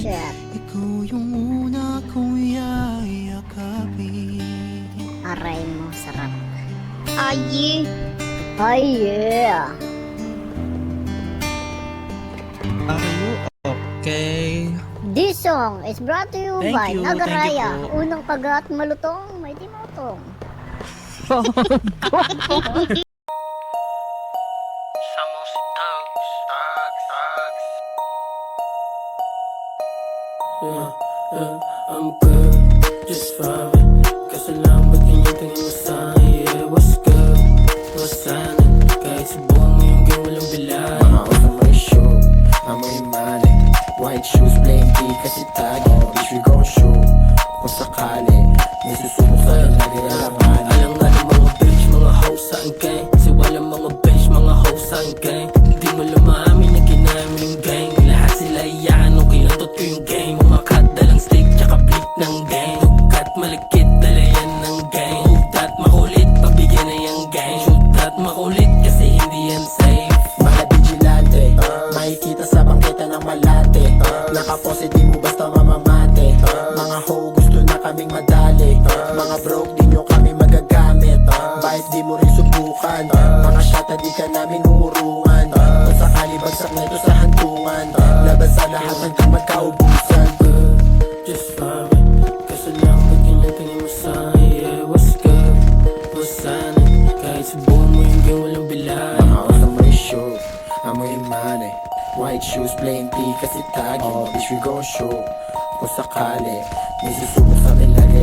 shit. Ikaw yung una kong yayakapin. Aray mo, sarap. Ay, Ay, yeah. Are you okay? This song is brought to you Thank by you, Nagaraya. thank you po. Unang kagat malutong, may tinutong. I'm good, just fine. Kaso lang ba't ganyan tingin mo sa'kin? Yeah, what's good? What's happening? Kahit subukan mo yung game walang bilang. Mga off na may show, amoy mali. White shoes, plain tee, kasi tagi. Bitch, we gon' show. Kung sakali, may susubok sa'kin lagi alangan. Alam nga ng mga bitch, mga hoes sa ang gang. Kasi walang mga bitch, mga hoes sa ang gang. Di mo lumamin na ginaya mo yung gang. Lahat sila iyakan nung kinatot ko yung gang. Umakat dalang stick, tsaka blick ng gang. Hukat malakit, dala yan ng gang. Hukat makulit, pabigyan na yung gang. Hukat makulit, kasi hindi yan safe. Mga vigilante, makikita sa bangketa ng malate. Nakapose, di mo basta mamamate. Mga hoe, gusto na kaming madali. Mga broke, di nyo kami magagamit. Bahit di mo rin subukan. Mga shata, di ka namin umurungan. Kung sakali bagsak na ito sa hantungan, laban sa lahat hanggang magkaubusan. Just fine, kaso lang ba't ganyan tingin mo sa'kin? Yeah, what's good? What's happening? Kahit subukan mo yung game walang bilang. Mga off na may show, amoy money. White shoes, plain tee, kasi tagi. Bitch, we gon' show. Kung sakali, may susubok sa amin lagi.